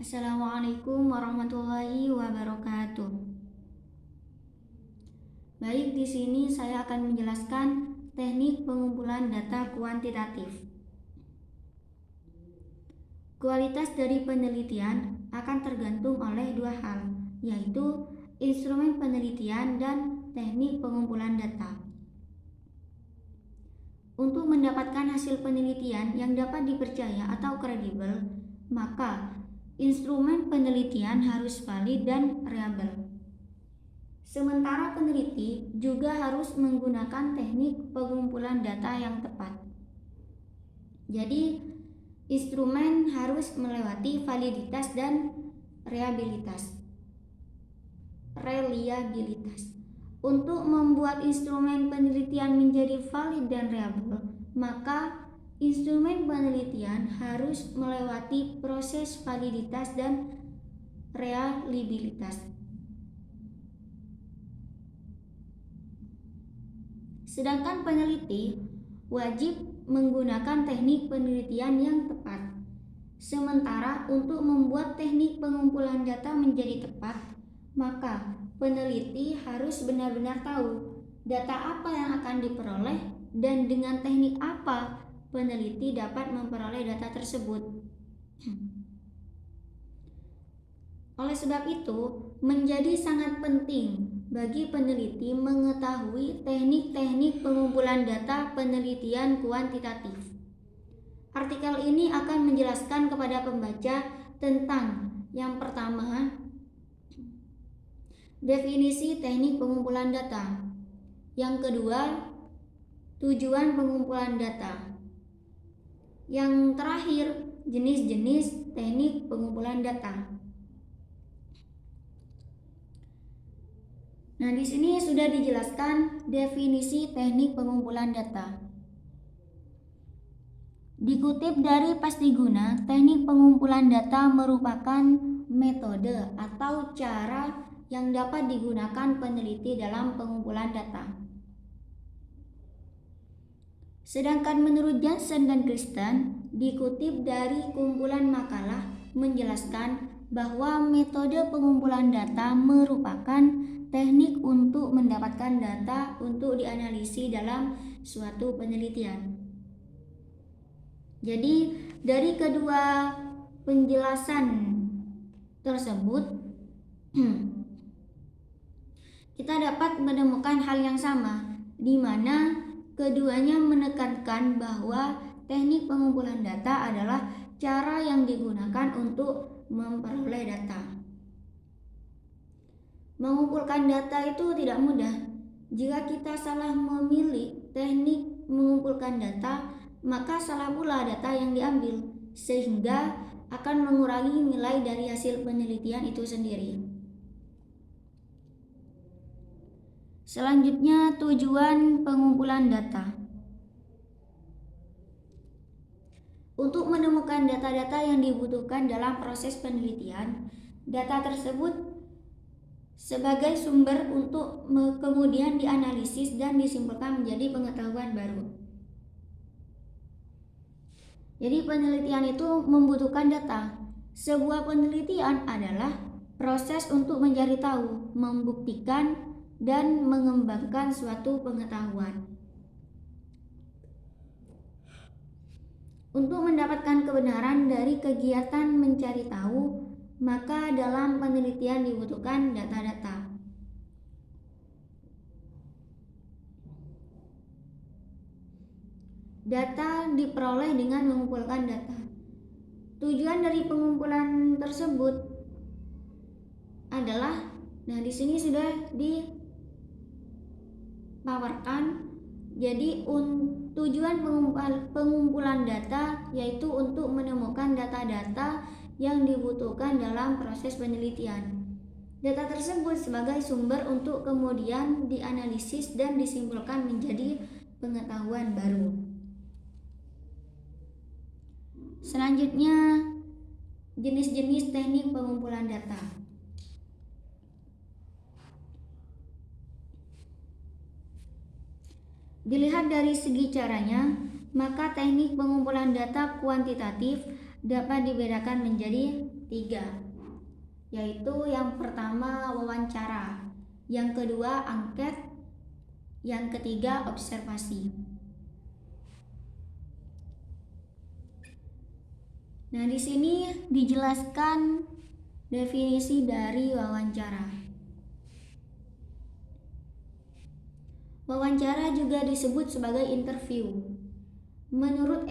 Assalamualaikum warahmatullahi wabarakatuh. Baik, di sini saya akan menjelaskan teknik pengumpulan data kuantitatif. Kualitas dari penelitian akan tergantung oleh dua hal, yaitu instrumen penelitian dan teknik pengumpulan data. Untuk mendapatkan hasil penelitian yang dapat dipercaya atau kredibel, maka instrumen penelitian harus valid dan reliable. Sementara peneliti juga harus menggunakan teknik pengumpulan data yang tepat. Jadi, instrumen harus melewati validitas dan reliabilitas. Untuk membuat instrumen penelitian menjadi valid dan reliable, maka instrumen penelitian harus melewati proses validitas dan reliabilitas. Sedangkan peneliti wajib menggunakan teknik penelitian yang tepat. Sementara untuk membuat teknik pengumpulan data menjadi tepat, maka peneliti harus benar-benar tahu data apa yang akan diperoleh dan dengan teknik apa peneliti dapat memperoleh data tersebut. Oleh sebab itu, menjadi sangat penting bagi peneliti mengetahui teknik-teknik pengumpulan data penelitian kuantitatif. Artikel ini akan menjelaskan kepada pembaca tentang yang pertama, definisi teknik pengumpulan data. Yang kedua, tujuan pengumpulan data. Yang terakhir, jenis-jenis teknik pengumpulan data. Nah, di sini sudah dijelaskan definisi teknik pengumpulan data. Dikutip dari Pastiguna, teknik pengumpulan data merupakan metode atau cara yang dapat digunakan peneliti dalam pengumpulan data. Sedangkan menurut Johnson dan Kristen, dikutip dari kumpulan makalah menjelaskan bahwa metode pengumpulan data merupakan teknik untuk mendapatkan data untuk dianalisis dalam suatu penelitian. Jadi, dari kedua penjelasan tersebut, kita dapat menemukan hal yang sama, di mana keduanya menekankan bahwa teknik pengumpulan data adalah cara yang digunakan untuk memperoleh data. Mengumpulkan data itu tidak mudah. Jika kita salah memilih teknik mengumpulkan data, maka salah pula data yang diambil, sehingga akan mengurangi nilai dari hasil penelitian itu sendiri. Selanjutnya, tujuan pengumpulan data. Untuk menemukan data-data yang dibutuhkan dalam proses penelitian, data tersebut sebagai sumber untuk kemudian dianalisis dan disimpulkan menjadi pengetahuan baru. Jadi penelitian itu membutuhkan data. Sebuah penelitian adalah proses untuk mencari tahu, membuktikan, dan mengembangkan suatu pengetahuan. Untuk mendapatkan kebenaran dari kegiatan mencari tahu, maka dalam penelitian dibutuhkan data-data. Data diperoleh dengan mengumpulkan data. Tujuan dari pengumpulan tersebut adalah, di sini sudah dipaparkan. Jadi tujuan pengumpulan data yaitu untuk menemukan data-data yang dibutuhkan dalam proses penelitian. Data tersebut sebagai sumber untuk kemudian dianalisis dan disimpulkan menjadi pengetahuan baru. Selanjutnya, jenis-jenis teknik pengumpulan data. Dilihat dari segi caranya, maka teknik pengumpulan data kuantitatif dapat dibedakan menjadi 3, yaitu yang pertama wawancara, yang kedua angket, yang ketiga observasi. Nah, di sini dijelaskan definisi dari wawancara. Wawancara juga disebut sebagai interview. Menurut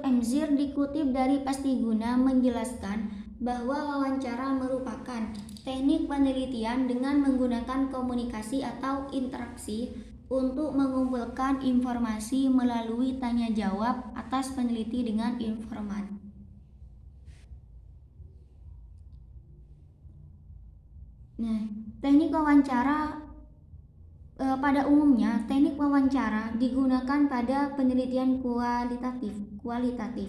Emzir dikutip dari Pastiguna menjelaskan bahwa wawancara merupakan teknik penelitian dengan menggunakan komunikasi atau interaksi untuk mengumpulkan informasi melalui tanya jawab atas peneliti dengan informan. Nah, teknik wawancara pada umumnya teknik wawancara digunakan pada penelitian kualitatif.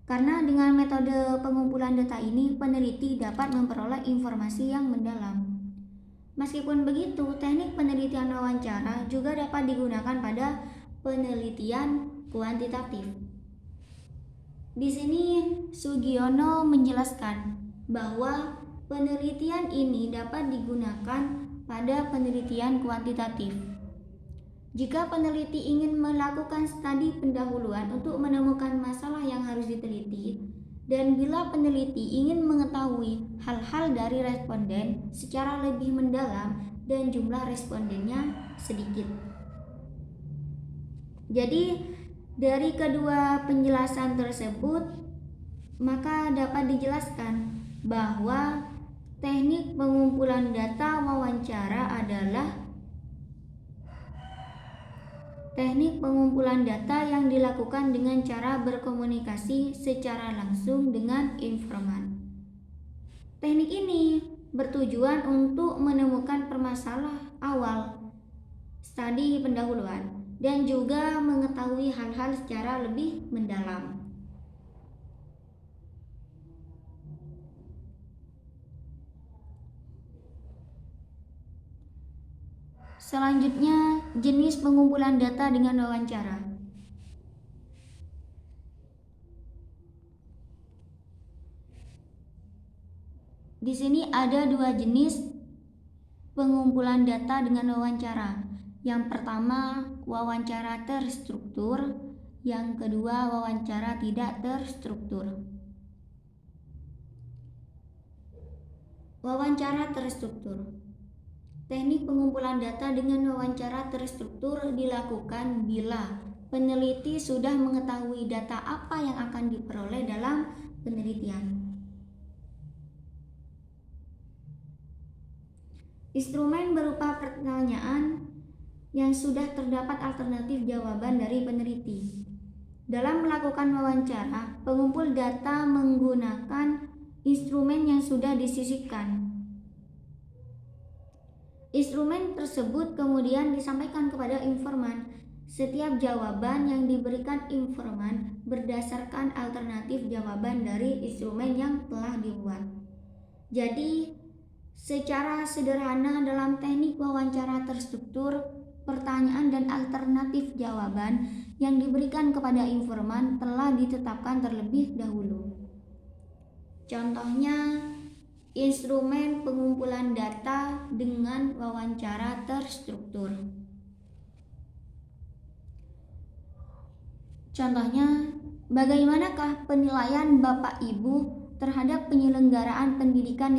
Karena dengan metode pengumpulan data ini peneliti dapat memperoleh informasi yang mendalam. Meskipun begitu, teknik penelitian wawancara juga dapat digunakan pada penelitian kuantitatif. Di sini Sugiono menjelaskan bahwa penelitian ini dapat digunakan pada penelitian kuantitatif. Jika peneliti ingin melakukan studi pendahuluan untuk menemukan masalah yang harus diteliti, dan bila peneliti ingin mengetahui hal-hal dari responden secara lebih mendalam dan jumlah respondennya sedikit. Jadi, dari kedua penjelasan tersebut, maka dapat dijelaskan bahwa teknik pengumpulan data wawancara adalah teknik pengumpulan data yang dilakukan dengan cara berkomunikasi secara langsung dengan informan. Teknik ini bertujuan untuk menemukan permasalahan awal studi pendahuluan dan juga mengetahui hal-hal secara lebih mendalam. Selanjutnya, jenis pengumpulan data dengan wawancara. Di sini ada dua jenis pengumpulan data dengan wawancara. Yang pertama, wawancara terstruktur, yang kedua, wawancara tidak terstruktur. Wawancara terstruktur. Teknik pengumpulan data dengan wawancara terstruktur dilakukan bila peneliti sudah mengetahui data apa yang akan diperoleh dalam penelitian. Instrumen berupa pertanyaan yang sudah terdapat alternatif jawaban dari peneliti. Dalam melakukan wawancara, pengumpul data menggunakan instrumen yang sudah disisipkan. Instrumen tersebut kemudian disampaikan kepada informan. Setiap jawaban yang diberikan informan berdasarkan alternatif jawaban dari instrumen yang telah dibuat. Jadi, secara sederhana dalam teknik wawancara terstruktur, pertanyaan dan alternatif jawaban yang diberikan kepada informan telah ditetapkan terlebih dahulu. Contohnya, instrumen pengumpulan data dengan wawancara terstruktur. Contohnya, bagaimanakah penilaian Bapak Ibu terhadap penyelenggaraan pendidikan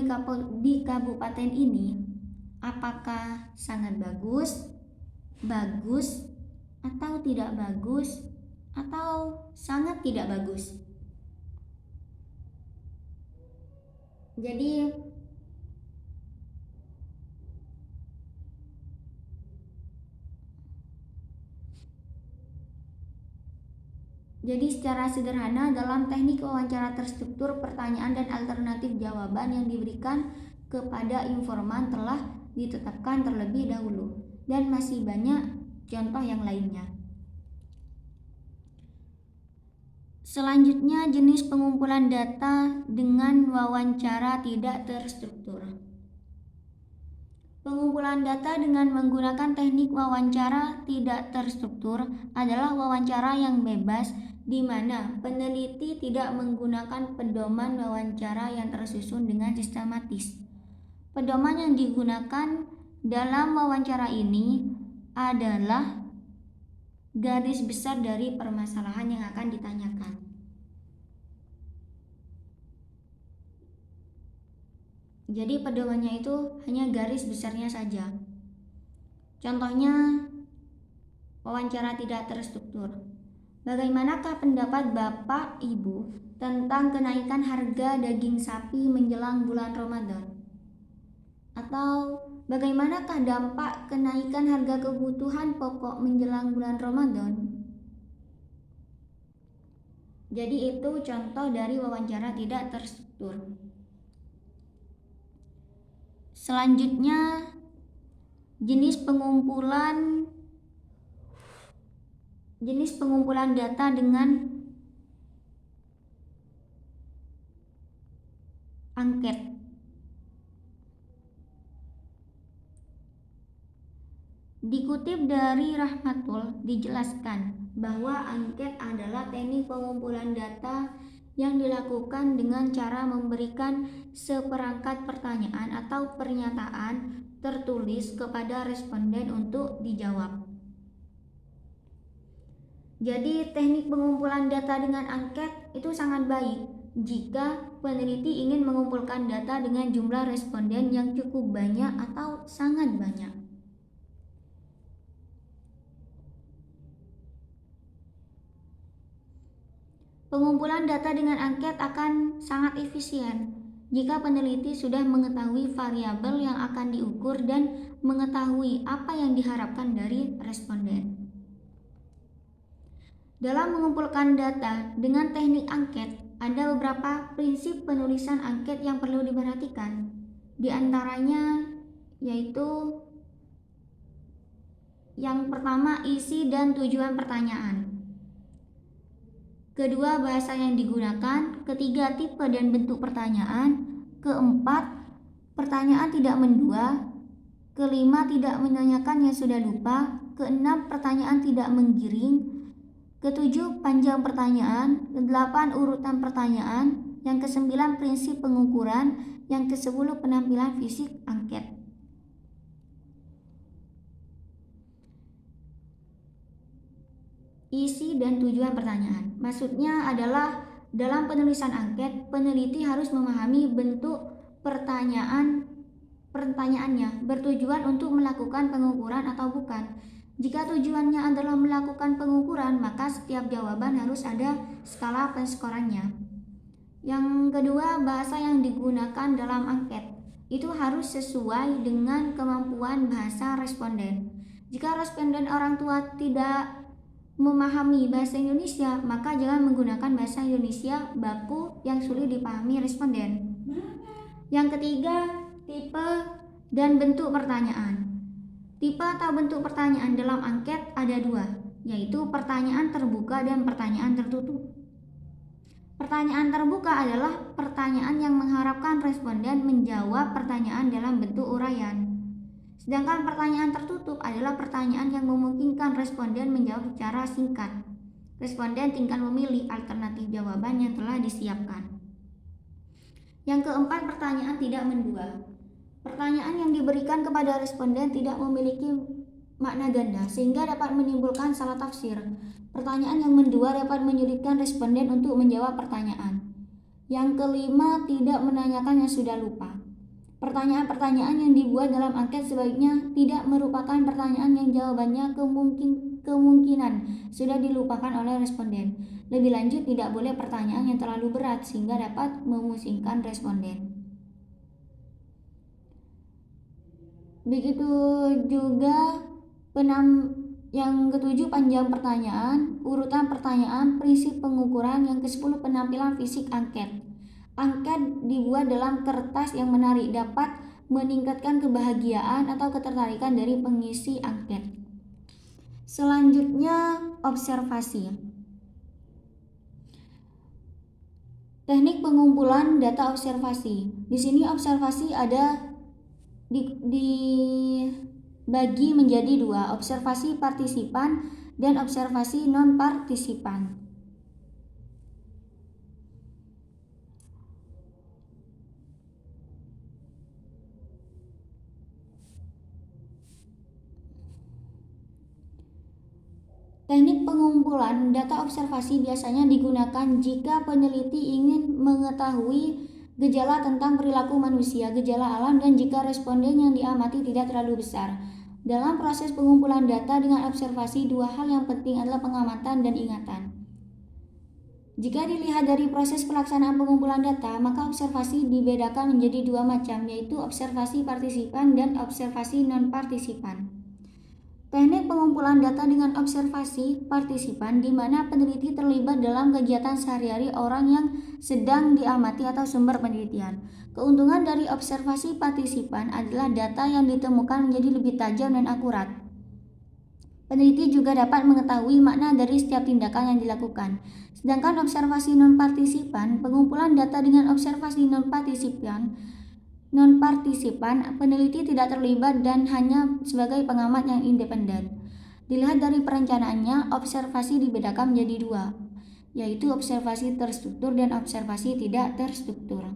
di kabupaten ini? Apakah sangat bagus, bagus, atau tidak bagus, atau sangat tidak bagus? Jadi secara sederhana dalam teknik wawancara terstruktur, pertanyaan dan alternatif jawaban yang diberikan kepada informan telah ditetapkan terlebih dahulu, dan masih banyak contoh yang lainnya. Selanjutnya, jenis pengumpulan data dengan wawancara tidak terstruktur. Pengumpulan data dengan menggunakan teknik wawancara tidak terstruktur adalah wawancara yang bebas di mana peneliti tidak menggunakan pedoman wawancara yang tersusun dengan sistematis. Pedoman yang digunakan dalam wawancara ini adalah garis besar dari permasalahan yang akan ditanyakan. Jadi pedomannya itu hanya garis besarnya saja. Contohnya, wawancara tidak terstruktur. Bagaimanakah pendapat Bapak Ibu tentang kenaikan harga daging sapi menjelang bulan Ramadan? Atau bagaimanakah dampak kenaikan harga kebutuhan pokok menjelang bulan Ramadan? Jadi itu contoh dari wawancara tidak terstruktur. Selanjutnya, jenis pengumpulan data dengan angket. Dikutip dari Rahmatul, dijelaskan bahwa angket adalah teknik pengumpulan data yang dilakukan dengan cara memberikan seperangkat pertanyaan atau pernyataan tertulis kepada responden untuk dijawab. Jadi teknik pengumpulan data dengan angket itu sangat baik jika peneliti ingin mengumpulkan data dengan jumlah responden yang cukup banyak atau sangat banyak. Pengumpulan data dengan angket akan sangat efisien jika peneliti sudah mengetahui variabel yang akan diukur dan mengetahui apa yang diharapkan dari responden. Dalam mengumpulkan data dengan teknik angket, ada beberapa prinsip penulisan angket yang perlu diperhatikan. Di antaranya yaitu yang pertama, isi dan tujuan pertanyaan. Kedua, bahasa yang digunakan. Ketiga, tipe dan bentuk pertanyaan. Keempat, pertanyaan tidak mendua. Kelima, tidak menanyakan yang sudah lupa. Keenam, pertanyaan tidak menggiring. Ketujuh, panjang pertanyaan. Kedelapan, urutan pertanyaan. Yang kesembilan, prinsip pengukuran. Yang kesepuluh, penampilan fisik angket. Isi dan tujuan pertanyaan. Maksudnya adalah dalam penulisan angket, peneliti harus memahami bentuk pertanyaannya bertujuan untuk melakukan pengukuran atau bukan. Jika tujuannya adalah melakukan pengukuran, maka setiap jawaban harus ada skala penskorannya. Yang kedua, bahasa yang digunakan dalam angket itu harus sesuai dengan kemampuan bahasa responden. Jika responden orang tua tidak memahami bahasa Indonesia, maka jangan menggunakan bahasa Indonesia baku yang sulit dipahami responden. Yang ketiga, tipe dan bentuk pertanyaan. Tipe atau bentuk pertanyaan dalam angket ada dua, yaitu pertanyaan terbuka dan pertanyaan tertutup. Pertanyaan terbuka adalah pertanyaan yang mengharapkan responden menjawab pertanyaan dalam bentuk uraian. Sedangkan pertanyaan tertutup adalah pertanyaan yang memungkinkan responden menjawab secara singkat. Responden tinggal memilih alternatif jawaban yang telah disiapkan. Yang keempat, pertanyaan tidak mendua. Pertanyaan yang diberikan kepada responden tidak memiliki makna ganda sehingga dapat menimbulkan salah tafsir. Pertanyaan yang mendua dapat menyulitkan responden untuk menjawab pertanyaan. Yang kelima, tidak menanyakan yang sudah lupa. Pertanyaan-pertanyaan yang dibuat dalam angket sebaiknya tidak merupakan pertanyaan yang jawabannya kemungkinan sudah dilupakan oleh responden. Lebih lanjut, tidak boleh pertanyaan yang terlalu berat sehingga dapat memusingkan responden. Begitu juga yang ketujuh, panjang pertanyaan, urutan pertanyaan, prinsip pengukuran. Yang ke-10, penampilan fisik angket. Angket dibuat dalam kertas yang menarik, dapat meningkatkan kebahagiaan atau ketertarikan dari pengisi angket. Selanjutnya, observasi. Teknik pengumpulan data observasi. Di sini observasi ada dibagi menjadi dua, observasi partisipan dan observasi non-partisipan. Teknik pengumpulan data observasi biasanya digunakan jika peneliti ingin mengetahui gejala tentang perilaku manusia, gejala alam, dan jika responden yang diamati tidak terlalu besar. Dalam proses pengumpulan data dengan observasi, dua hal yang penting adalah pengamatan dan ingatan. Jika dilihat dari proses pelaksanaan pengumpulan data, maka observasi dibedakan menjadi dua macam, yaitu observasi partisipan dan observasi non-partisipan. Teknik pengumpulan data dengan observasi partisipan di mana peneliti terlibat dalam kegiatan sehari-hari orang yang sedang diamati atau sumber penelitian. Keuntungan dari observasi partisipan adalah data yang ditemukan menjadi lebih tajam dan akurat. Peneliti juga dapat mengetahui makna dari setiap tindakan yang dilakukan. Sedangkan observasi non-partisipan, pengumpulan data dengan observasi non-partisipan, peneliti tidak terlibat dan hanya sebagai pengamat yang independen. Dilihat dari perencanaannya, observasi dibedakan menjadi dua, yaitu observasi terstruktur dan observasi tidak terstruktur.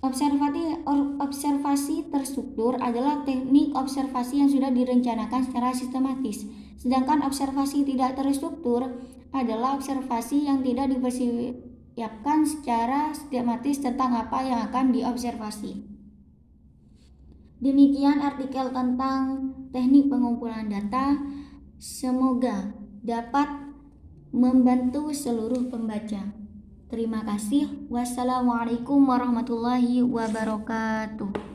Observasi terstruktur adalah teknik observasi yang sudah direncanakan secara sistematis, sedangkan observasi tidak terstruktur adalah observasi yang tidak dipersiapkan secara sistematis tentang apa yang akan diobservasi. Demikian artikel tentang teknik pengumpulan data. Semoga dapat membantu seluruh pembaca. Terima kasih. Wassalamualaikum warahmatullahi wabarakatuh.